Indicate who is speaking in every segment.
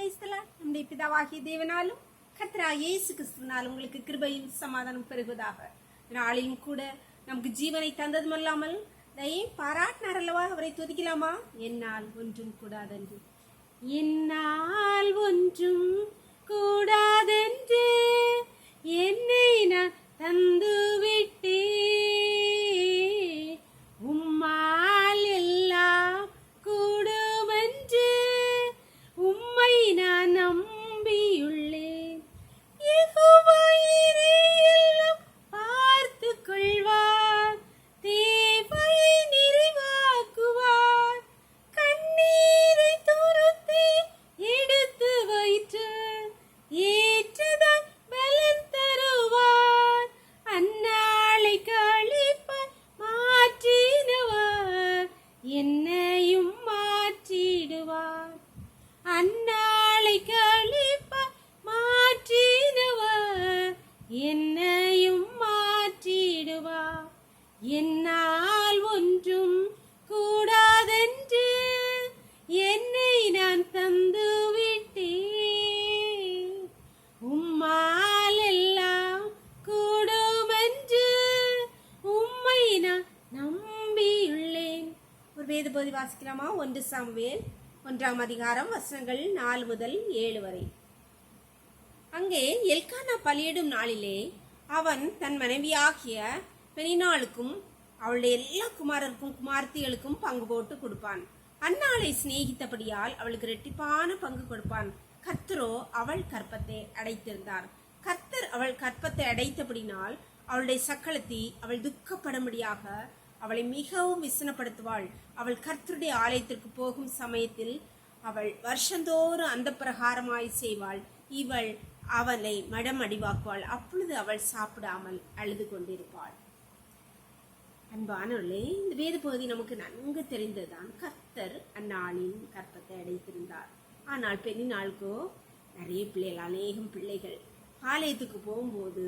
Speaker 1: நம்முடைய பிதாவாகிய தேவனாலும் கர்த்தராகிய இயேசு கிறிஸ்துவினால் உங்களுக்கு கிருபையும் சமாதானம் பெருகுவதாக. நாளிலும் கூட நமக்கு ஜீவனை தந்ததுமல்லாமல் தயை பாராட்டினார் அல்லவா, அவரை துதிக்கலாமா? என்னால் ஒன்றும் கூடாதென்று, என்னால் ஒன்றும் கூடாதென்று என்னை நான் தந்து விட்டே, உம்மால் எல்லாம் கூடுமென்று உம்மை நான் நம்பியுள்ளேன். யெகோவா எல்லாம் பார்த்து கொள்வார், தேவையை நிறைவாக்குவார், கண்ணீரை துருத்தி எடுத்து வைத்து ஏற்றதாய் பலன் தருவார், அந்நாளை கழிப்பாய் மாற்றிடுவார், என்னையும் மாற்றிடுவார், அந்நாளை கழிப்பாய் மாற்றிடுவார், என்னையும் மாற்றிடுவார். என்னால் ஒன்றும் கூடாதென்று என்னை நான் தந்து விட்டேன், உம்மால் எல்லாம் கூடுமென்று உம்மை நான் நம்பியுள்ளேன். ஒரு வேத பகுதி வாசிக்கலாமா? 1 சாமுவேல் 1ஆம் அதிகாரம் வசனங்கள் 4 முதல் 7 வரை. அங்கே எல்கானா பலியிடும் நாளிலே அவன் தன் மனைவியாகிய பெனினாளுக்கும் அவளுடைய எல்லா குமாரருக்கும் குமார்த்திகளுக்கும் பங்கு போட்டு கொடுப்பான். அந்நாளை சிநேகித்தபடியால் அவளுக்கு இரட்டிப்பான பங்கு கொடுப்பான். கர்த்தரோ அவள் கற்பத்தை அடைத்திருந்தார். கர்த்தர் அவள் கற்பத்தை அடைத்தபடினால் அவளுடைய சக்களத்தி அவள் துக்கப்படும்படியாக அவளை மிகவும் விசனப்படுத்துவாள். அவள் கர்த்தருடைய ஆலயத்திற்கு போகும் சமயத்தில் அவள் வருஷந்தோறும் அந்த பிரகாரமாய் செய்வாள். இவள் அவளை மடம் அடிவாக்குவாள். அப்பொழுது அவள் சாப்பிடாமல் அழுது கொண்டிருப்பாள். அன்பானவர்களே, இந்த வேத பகுதி நமக்கு நன்கு தெரிந்ததுதான். கர்த்தர் அந்நாளின் கற்பத்தை அடைத்திருந்தார். ஆனால் பெண்ணினாளுக்கோ நிறைய பிள்ளைகள், அநேகம் பிள்ளைகள். ஆலயத்துக்கு போகும்போது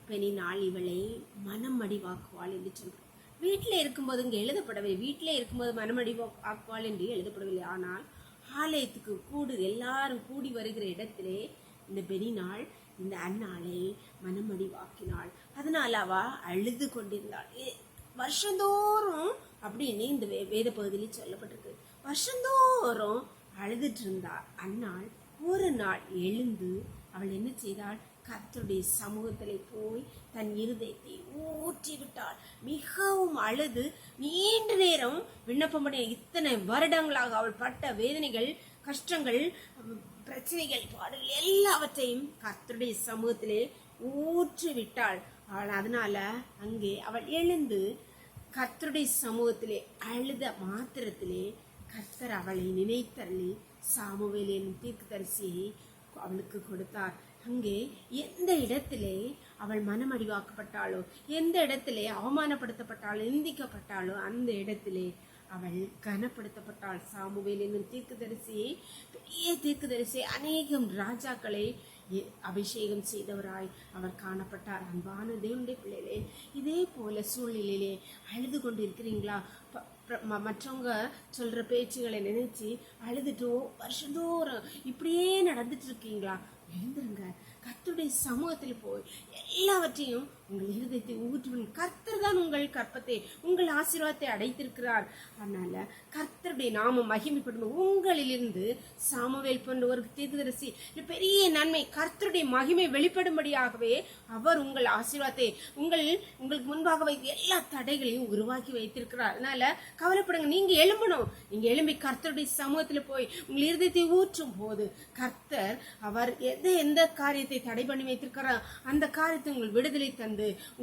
Speaker 1: பெண்ணினாள் இவளை மனம் அடிவாக்குவாள் என்று சொல்றார். வீட்டில் இருக்கும்போது இங்கே எழுதப்படவில்லை. வீட்டிலே இருக்கும்போது மனமடி ஆக்குவாள் என்று எழுதப்படவில்லை. ஆனால் ஆலயத்துக்கு எல்லாரும் கூடி வருகிற இடத்திலே இந்த பெனினாள் இந்த அந்நாளை மனமடி வாக்கினாள். அதனால அவ அழுது கொண்டிருந்தாள். வருஷந்தோறும் அப்படின்னு இந்த வேத பகுதியில் சொல்லப்பட்டிருக்கு. வருஷந்தோறும் அழுதுட்டு இருந்தாள். அந்நாள் ஒரு நாள் எழுந்து அவள் என்ன செய்தாள்? கர்த்தருடைய சமூகத்திலே போய் தன் இருதயத்தை ஊற்றி விட்டாள். மிகவும் அழுது நீண்ட நேரம் விண்ணப்பம் பண்ணி, இத்தனை வருடங்களாக அவள் பட்ட வேதனைகள், கஷ்டங்கள், பிரச்சனைகள், பாடுகள் எல்லாவற்றையும் கர்த்தருடைய சமூகத்திலே ஊற்றி விட்டாள். அதனால அங்கே அவள் எழுந்து கர்த்தருடைய சமூகத்திலே அழுத மாத்திரத்திலே கர்த்தர் அவளை நினைத்தள்ளி சாமுவேல் என்னும் தீர்க்கதரிசியை அவளுக்கு கொடுத்தார். அங்கே எந்த இடத்திலே அவள் மனமடிவாக்கப்பட்டாளோ, எந்த இடத்திலே அவமானப்படுத்தப்பட்டாளோ, நிந்திக்கப்பட்டாளோ, அந்த இடத்திலே அவள் கனப்படுத்தப்பட்டாள். சாமுவேல் என்னும் தீர்க்கதரிசியை, பெரிய தீர்க்கதரிசி, அநேகம் ராஜாக்களை அபிஷேகம் செய்தவராய் அவர் காணப்பட்டார். அன்பான தேவனுடைய பிள்ளைகளே, இதே போல சூழ்நிலையிலே அழுது கொண்டு இருக்கிறீங்களா? மற்றவங்க சொல்ற பேச்சுகளை நினைச்சு அழுதுட்டோ வருஷந்தோறும் இப்படியே நடந்துட்டு இருக்கீங்களா? எழுந்துருங்க. கர்த்தருடைய சமூகத்தில் போய் எல்லாவற்றையும் உங்கள் இருதயத்தை ஊற்றுவன். கர்த்தர் தான் உங்கள் கற்பத்தை, உங்கள் ஆசீர்வாதத்தை அடைத்திருக்கிறார். அதனால கர்த்தருடைய நாமம் மகிமைப்படும். உங்களிலிருந்து சாமுவேல் போன்ற ஒரு தீர்க்கதரிசி பெரிய நன்மை, கர்த்தருடைய மகிமை வெளிப்படும்படியாகவே அவர் உங்கள் ஆசீர்வாதத்தை உங்களுக்கு முன்பாக வைத்து எல்லா தடைகளையும் உருவாக்கி வைத்திருக்கிறார். அதனால கவலைப்படுங்க. நீங்க எழும்பணும். நீங்க எழும்பி கர்த்தருடைய சமூகத்தில் போய் உங்கள் இருதயத்தை ஊற்றும் போது கர்த்தர் அவர் எந்த காரியத்தை தடை பண்ணி வைத்திருக்கிறார் அந்த காரியத்தை உங்கள் விடுதலை தந்து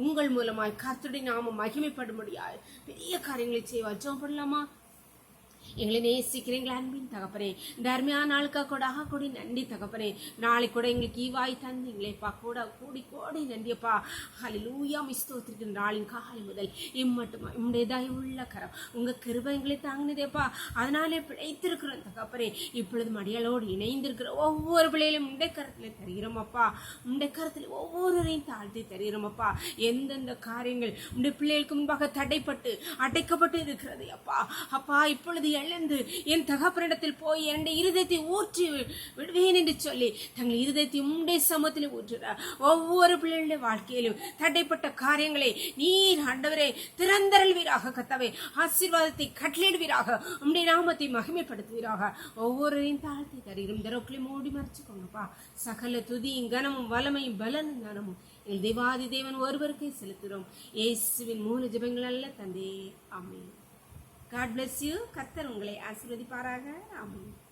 Speaker 1: உங்கள் மூலமாய் கர்த்தருடைய நாமம் மகிமைப்படும்படியாய் பெரிய காரியங்களை செய்வார். ஜெபம் பண்ணலாமா? எங்களை நேசிக்கிறீங்களா அன்பின் தகப்பனே? இந்த அருமையான நாளுக்காக கூட கூடி நன்றி தகப்பனே. நாளை கூட எங்களுக்கு ஈவாய் தந்தீங்களேப்பா, கூட கூடி கோடி நன்றியப்பா. ஹல்லேலூயா, ஸ்தோத்திரிக்கிற நாளின் காலை முதல் இம்மட்டுமா உம்முடைய தயவுள்ள கரம் உங்க கிருபை எங்களை தாங்கினதேப்பா. அதனாலே பிழைத்திருக்கிறோம் தகப்பனே. இப்பொழுது மடியாளோடு இணைந்திருக்கிற ஒவ்வொரு பிள்ளைகளையும் உண்டை கரத்தில் தருகிறோமப்பா. உண்டை கரத்தில் ஒவ்வொருவரையும் தாழ்த்தி தருகிறோமப்பா. எந்தெந்த காரியங்கள் உடைய பிள்ளைகளுக்கு முன்பாக தடைப்பட்டு அடைக்கப்பட்டு இருக்கிறது அப்பா, இப்பொழுது இழந்து என் தகப்பனிடத்தில் போய் என்னுடைய இருதயத்தை ஊற்றி விடுவேன் என்று சொல்லி தங்கள் இருதயத்தை உம்முடைய சமூகத்தில் ஊற்றுகிறார். ஒவ்வொரு பிள்ளைகளுடைய வாழ்க்கையிலும் தடைப்பட்ட காரியங்களை நீர் ஆண்டவரே திறந்தருள்வீராக. கர்த்தாவே, ஆசீர்வாதத்தை கட்டளையிடுவீராக. உம்முடைய நாமத்தை மகிமைப்படுத்துவீராக. ஒவ்வொருவரையும் தாழ்த்தி தருகிறோம். தரோக்களை மூடி மறைச்சுக்கோங்கப்பா. சகல துதியும் கனமும் வல்லமையும் பலனும் ஞானமும் எங்கள் தேவாதி தேவன் ஒருவருக்கே செலுத்துகிறோம். இயேசுவின் மூல ஜெபங்கள் அல்ல தந்தே. ஆமென். God bless you. கர்த்தர் உங்களை ஆசீர்வதிப்பாராக. ஆமென்.